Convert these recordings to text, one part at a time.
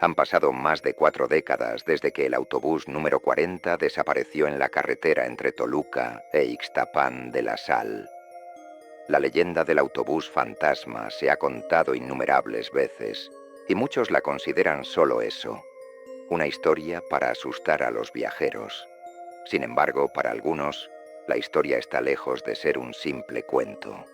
Han pasado más de 4 décadas desde que el autobús número 40 desapareció en la carretera entre Toluca e Ixtapán de la Sal. La leyenda del autobús fantasma se ha contado innumerables veces, y muchos la consideran solo eso, una historia para asustar a los viajeros. Sin embargo, para algunos, la historia está lejos de ser un simple cuento.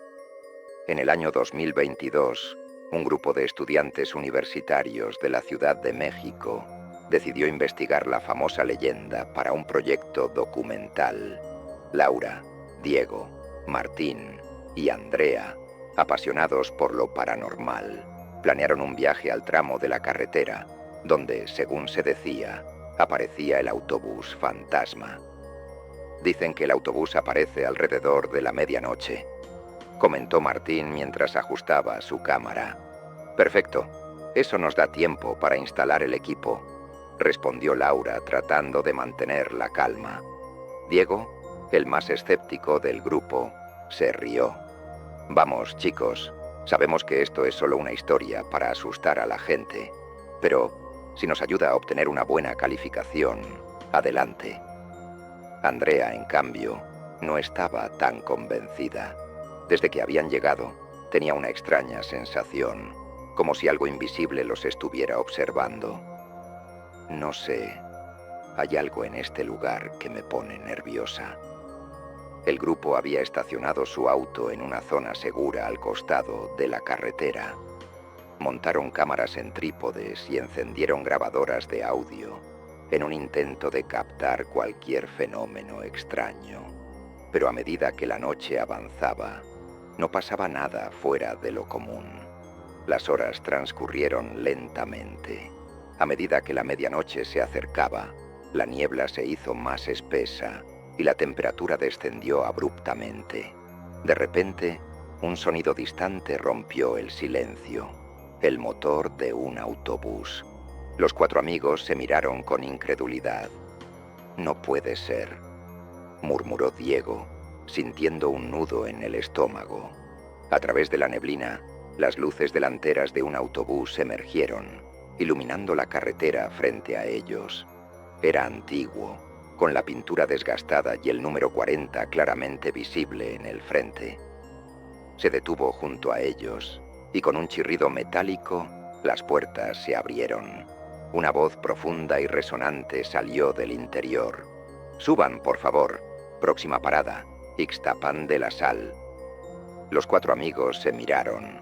En el año 2022, un grupo de estudiantes universitarios de la Ciudad de México decidió investigar la famosa leyenda para un proyecto documental. Laura, Diego, Martín y Andrea, apasionados por lo paranormal, planearon un viaje al tramo de la carretera donde, según se decía, aparecía el autobús fantasma. Dicen que el autobús aparece alrededor de la medianoche, comentó Martín mientras ajustaba su cámara. Perfecto, eso nos da tiempo para instalar el equipo, respondió Laura tratando de mantener la calma. Diego, el más escéptico del grupo, se rió. Vamos, chicos, sabemos que esto es solo una historia para asustar a la gente, pero si nos ayuda a obtener una buena calificación, adelante. Andrea, en cambio, no estaba tan convencida. Desde que habían llegado, tenía una extraña sensación, como si algo invisible los estuviera observando. No sé, hay algo en este lugar que me pone nerviosa. El grupo había estacionado su auto en una zona segura al costado de la carretera. Montaron cámaras en trípodes y encendieron grabadoras de audio en un intento de captar cualquier fenómeno extraño. Pero a medida que la noche avanzaba, no pasaba nada fuera de lo común. Las horas transcurrieron lentamente. A medida que la medianoche se acercaba, la niebla se hizo más espesa y la temperatura descendió abruptamente. De repente, un sonido distante rompió el silencio. El motor de un autobús. Los 4 amigos se miraron con incredulidad. No puede ser, murmuró Diego, sintiendo un nudo en el estómago. A través de la neblina, las luces delanteras de un autobús emergieron, iluminando la carretera frente a ellos. Era antiguo, con la pintura desgastada y el número 40 claramente visible en el frente. Se detuvo junto a ellos, y con un chirrido metálico, las puertas se abrieron. Una voz profunda y resonante salió del interior. «Suban, por favor. Próxima parada, Ixtapán de la Sal». Los 4 amigos se miraron.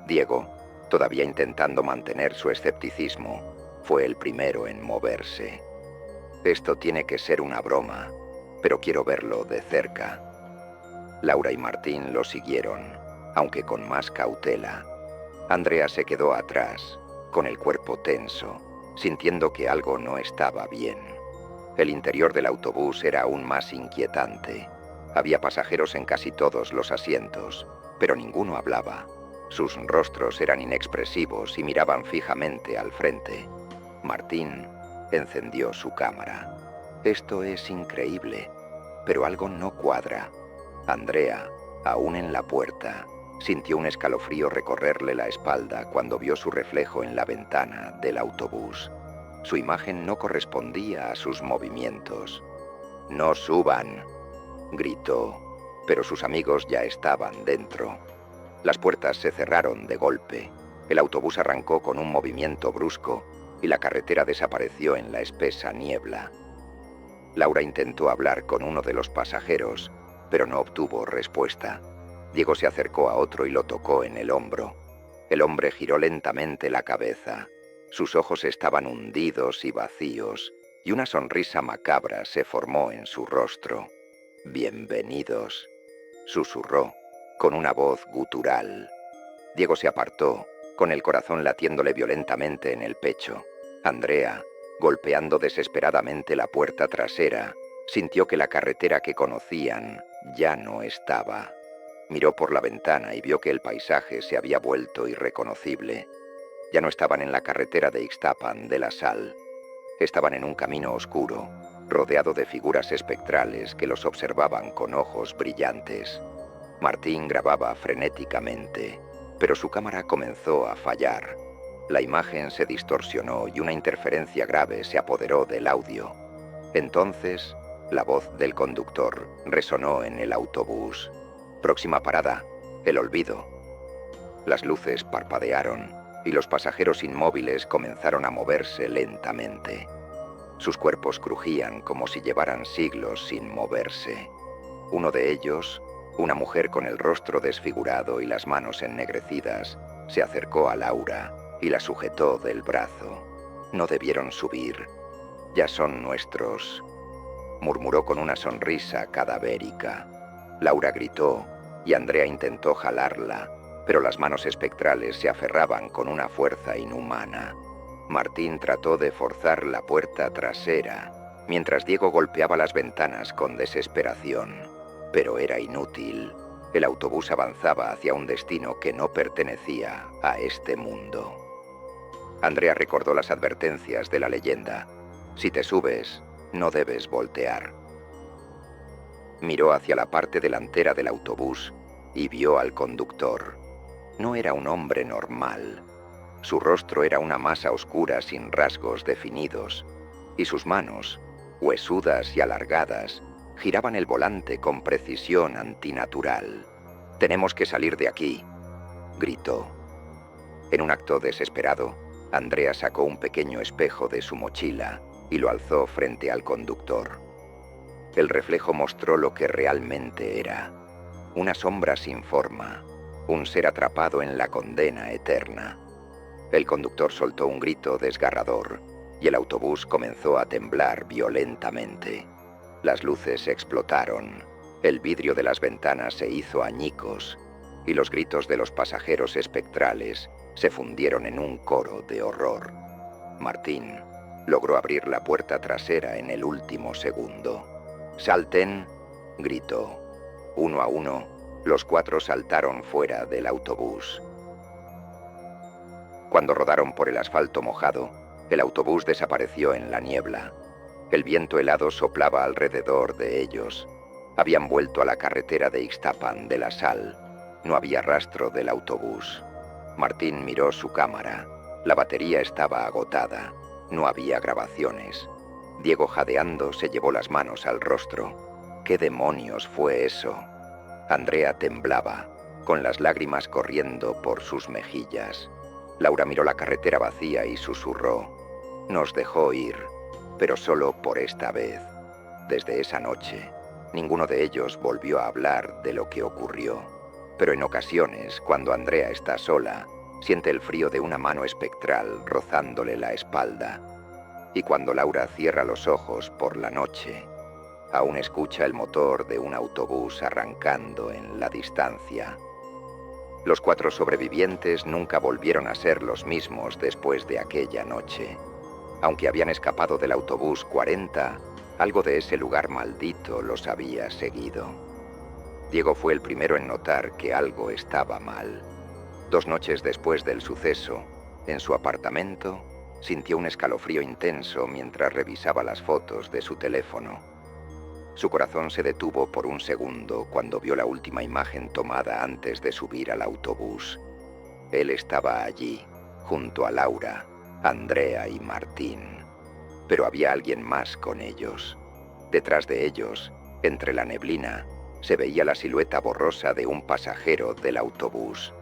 Diego, todavía intentando mantener su escepticismo, fue el primero en moverse. «Esto tiene que ser una broma, pero quiero verlo de cerca». Laura y Martín lo siguieron, aunque con más cautela. Andrea se quedó atrás, con el cuerpo tenso, sintiendo que algo no estaba bien. El interior del autobús era aún más inquietante. Había pasajeros en casi todos los asientos, pero ninguno hablaba. Sus rostros eran inexpresivos y miraban fijamente al frente. Martín encendió su cámara. «Esto es increíble, pero algo no cuadra». Andrea, aún en la puerta, sintió un escalofrío recorrerle la espalda cuando vio su reflejo en la ventana del autobús. Su imagen no correspondía a sus movimientos. «No suban», gritó, pero sus amigos ya estaban dentro. Las puertas se cerraron de golpe. El autobús arrancó con un movimiento brusco y la carretera desapareció en la espesa niebla. Laura intentó hablar con uno de los pasajeros, pero no obtuvo respuesta. Diego se acercó a otro y lo tocó en el hombro. El hombre giró lentamente la cabeza. Sus ojos estaban hundidos y vacíos, y una sonrisa macabra se formó en su rostro. «Bienvenidos», susurró, con una voz gutural. Diego se apartó, con el corazón latiéndole violentamente en el pecho. Andrea, golpeando desesperadamente la puerta trasera, sintió que la carretera que conocían ya no estaba. Miró por la ventana y vio que el paisaje se había vuelto irreconocible. Ya no estaban en la carretera de Ixtapan de la Sal. Estaban en un camino oscuro, rodeado de figuras espectrales que los observaban con ojos brillantes. Martín grababa frenéticamente, pero su cámara comenzó a fallar. La imagen se distorsionó y una interferencia grave se apoderó del audio. Entonces, la voz del conductor resonó en el autobús. Próxima parada, El Olvido. Las luces parpadearon y los pasajeros inmóviles comenzaron a moverse lentamente. Sus cuerpos crujían como si llevaran siglos sin moverse. Uno de ellos, una mujer con el rostro desfigurado y las manos ennegrecidas, se acercó a Laura y la sujetó del brazo. No debieron subir. Ya son nuestros, murmuró con una sonrisa cadavérica. Laura gritó y Andrea intentó jalarla, pero las manos espectrales se aferraban con una fuerza inhumana. Martín trató de forzar la puerta trasera, mientras Diego golpeaba las ventanas con desesperación. Pero era inútil. El autobús avanzaba hacia un destino que no pertenecía a este mundo. Andrea recordó las advertencias de la leyenda. Si te subes, no debes voltear. Miró hacia la parte delantera del autobús y vio al conductor. No era un hombre normal. Su rostro era una masa oscura sin rasgos definidos, y sus manos, huesudas y alargadas, giraban el volante con precisión antinatural. «Tenemos que salir de aquí», gritó. En un acto desesperado, Andrea sacó un pequeño espejo de su mochila y lo alzó frente al conductor. El reflejo mostró lo que realmente era: una sombra sin forma, un ser atrapado en la condena eterna. El conductor soltó un grito desgarrador y el autobús comenzó a temblar violentamente. Las luces explotaron, el vidrio de las ventanas se hizo añicos y los gritos de los pasajeros espectrales se fundieron en un coro de horror. Martín logró abrir la puerta trasera en el último segundo. «¡Salten!», gritó. Uno a uno, los cuatro saltaron fuera del autobús. Cuando rodaron por el asfalto mojado, el autobús desapareció en la niebla. El viento helado soplaba alrededor de ellos. Habían vuelto a la carretera de Ixtapan de la Sal. No había rastro del autobús. Martín miró su cámara. La batería estaba agotada. No había grabaciones. Diego, jadeando, se llevó las manos al rostro. ¿Qué demonios fue eso? Andrea temblaba, con las lágrimas corriendo por sus mejillas. Laura miró la carretera vacía y susurró. Nos dejó ir, pero solo por esta vez. Desde esa noche, ninguno de ellos volvió a hablar de lo que ocurrió. Pero en ocasiones, cuando Andrea está sola, siente el frío de una mano espectral rozándole la espalda. Y cuando Laura cierra los ojos por la noche, aún escucha el motor de un autobús arrancando en la distancia. Los cuatro sobrevivientes nunca volvieron a ser los mismos después de aquella noche. Aunque habían escapado del autobús 40, algo de ese lugar maldito los había seguido. Diego fue el primero en notar que algo estaba mal. 2 noches después del suceso, en su apartamento, sintió un escalofrío intenso mientras revisaba las fotos de su teléfono. Su corazón se detuvo por un segundo cuando vio la última imagen tomada antes de subir al autobús. Él estaba allí, junto a Laura, Andrea y Martín. Pero había alguien más con ellos. Detrás de ellos, entre la neblina, se veía la silueta borrosa de un pasajero del autobús.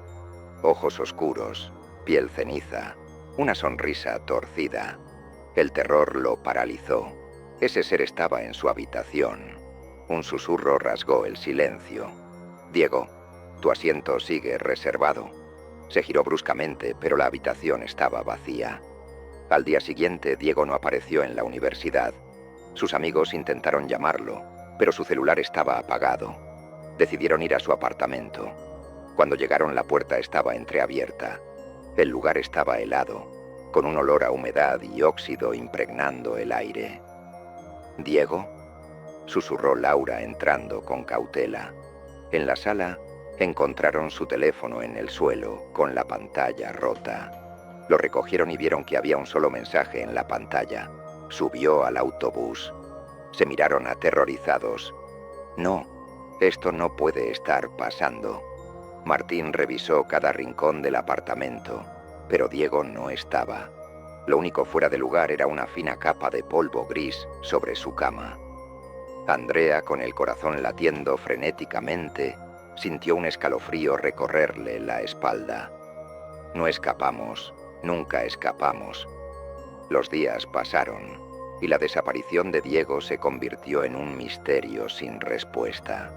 Ojos oscuros, piel ceniza, una sonrisa torcida. El terror lo paralizó. Ese ser estaba en su habitación. Un susurro rasgó el silencio. «Diego, tu asiento sigue reservado». Se giró bruscamente, pero la habitación estaba vacía. Al día siguiente, Diego no apareció en la universidad. Sus amigos intentaron llamarlo, pero su celular estaba apagado. Decidieron ir a su apartamento. Cuando llegaron, la puerta estaba entreabierta. El lugar estaba helado, con un olor a humedad y óxido impregnando el aire. «¿Diego?», susurró Laura entrando con cautela. En la sala encontraron su teléfono en el suelo con la pantalla rota. Lo recogieron y vieron que había un solo mensaje en la pantalla. Subió al autobús. Se miraron aterrorizados. «No, esto no puede estar pasando». Martín revisó cada rincón del apartamento. pero Diego no estaba. Lo único fuera de lugar era una fina capa de polvo gris sobre su cama. Andrea, con el corazón latiendo frenéticamente, sintió un escalofrío recorrerle la espalda. No escapamos, nunca escapamos. Los días pasaron y la desaparición de Diego se convirtió en un misterio sin respuesta.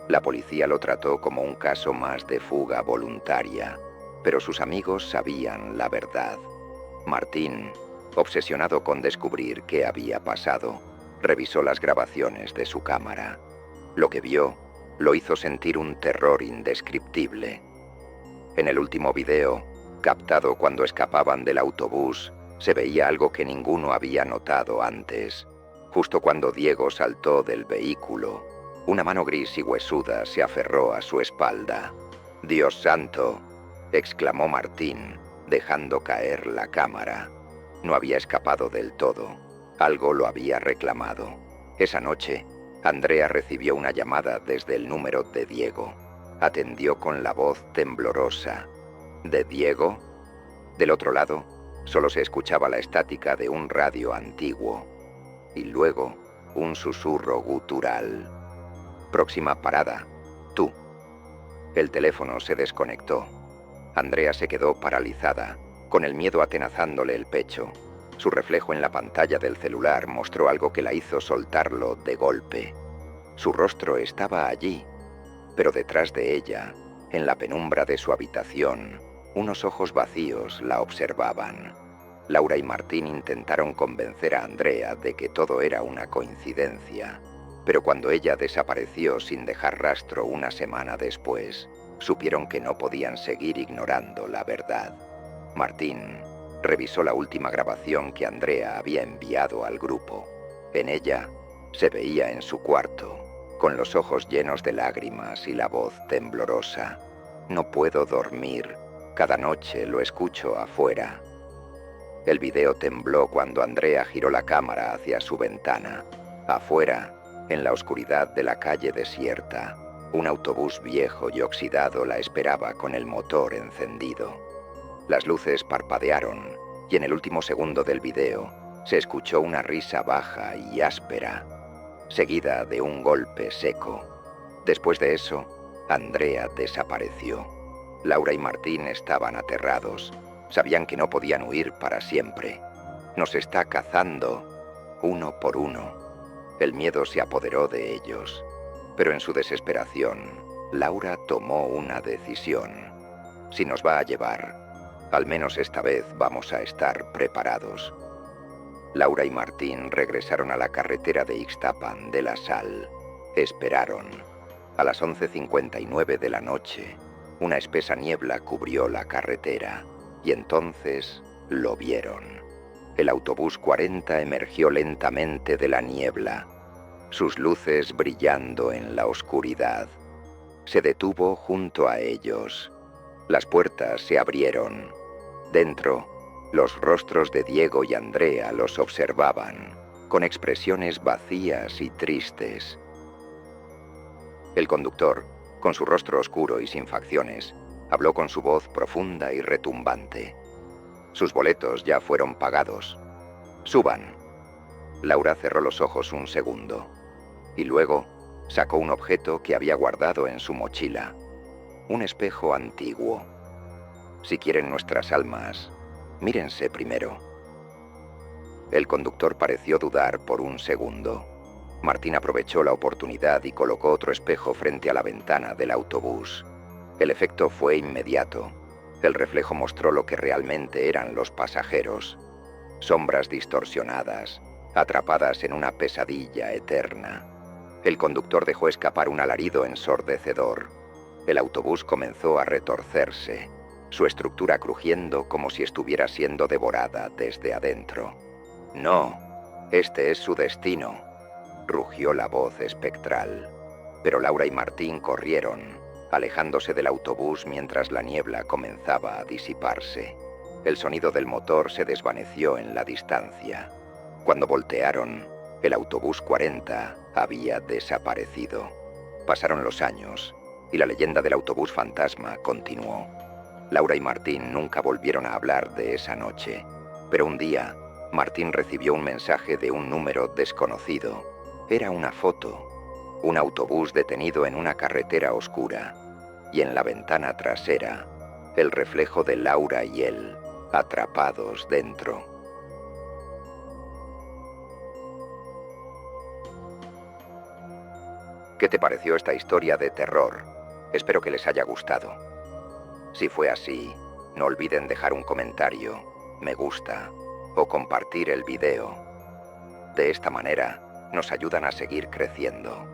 La policía lo trató como un caso más de fuga voluntaria, pero sus amigos sabían la verdad. Martín, obsesionado con descubrir qué había pasado, revisó las grabaciones de su cámara. Lo que vio lo hizo sentir un terror indescriptible. En el último video, captado cuando escapaban del autobús, se veía algo que ninguno había notado antes. Justo cuando Diego saltó del vehículo, una mano gris y huesuda se aferró a su espalda. «¡Dios santo!», exclamó Martín, dejando caer la cámara. No había escapado del todo. Algo lo había reclamado. Esa noche, Andrea recibió una llamada desde el número de Diego. Atendió con la voz temblorosa. ¿De Diego? Del otro lado, solo se escuchaba la estática de un radio antiguo. Y luego, un susurro gutural. «Próxima parada, tú». El teléfono se desconectó. Andrea se quedó paralizada, con el miedo atenazándole el pecho. Su reflejo en la pantalla del celular mostró algo que la hizo soltarlo de golpe. Su rostro estaba allí, pero detrás de ella, en la penumbra de su habitación, unos ojos vacíos la observaban. Laura y Martín intentaron convencer a Andrea de que todo era una coincidencia, pero cuando ella desapareció sin dejar rastro una semana después, supieron que no podían seguir ignorando la verdad. Martín revisó la última grabación que Andrea había enviado al grupo. En ella se veía en su cuarto, con los ojos llenos de lágrimas y la voz temblorosa. «No puedo dormir. Cada noche lo escucho afuera». El video tembló cuando Andrea giró la cámara hacia su ventana. Afuera, en la oscuridad de la calle desierta, un autobús viejo y oxidado la esperaba con el motor encendido. Las luces parpadearon y en el último segundo del video se escuchó una risa baja y áspera, seguida de un golpe seco. Después de eso, Andrea desapareció. Laura y Martín estaban aterrados. Sabían que no podían huir para siempre. «Nos está cazando, uno por uno». El miedo se apoderó de ellos. Pero en su desesperación, Laura tomó una decisión. «Si nos va a llevar, al menos esta vez vamos a estar preparados». Laura y Martín regresaron a la carretera de Ixtapan de la Sal. Esperaron. A las 11:59 de la noche, una espesa niebla cubrió la carretera. Y entonces lo vieron. El autobús 40 emergió lentamente de la niebla, sus luces brillando en la oscuridad. Se detuvo junto a ellos. Las puertas se abrieron. Dentro, los rostros de Diego y Andrea los observaban, con expresiones vacías y tristes. El conductor, con su rostro oscuro y sin facciones, habló con su voz profunda y retumbante. «Sus boletos ya fueron pagados. Suban». Laura cerró los ojos un segundo y luego sacó un objeto que había guardado en su mochila. Un espejo antiguo. «Si quieren nuestras almas, mírense primero». El conductor pareció dudar por un segundo. Martín aprovechó la oportunidad y colocó otro espejo frente a la ventana del autobús. El efecto fue inmediato. El reflejo mostró lo que realmente eran los pasajeros. Sombras distorsionadas, atrapadas en una pesadilla eterna. El conductor dejó escapar un alarido ensordecedor. El autobús comenzó a retorcerse, su estructura crujiendo como si estuviera siendo devorada desde adentro. «No, este es su destino», rugió la voz espectral. Pero Laura y Martín corrieron, alejándose del autobús mientras la niebla comenzaba a disiparse. El sonido del motor se desvaneció en la distancia. Cuando voltearon, el autobús 40 había desaparecido. Pasaron los años y la leyenda del autobús fantasma continuó. Laura y Martín nunca volvieron a hablar de esa noche, pero un día, Martín recibió un mensaje de un número desconocido. Era una foto, un autobús detenido en una carretera oscura, y en la ventana trasera, el reflejo de Laura y él, atrapados dentro. ¿Qué te pareció esta historia de terror? Espero que les haya gustado. Si fue así, no olviden dejar un comentario, me gusta o compartir el video. De esta manera, nos ayudan a seguir creciendo.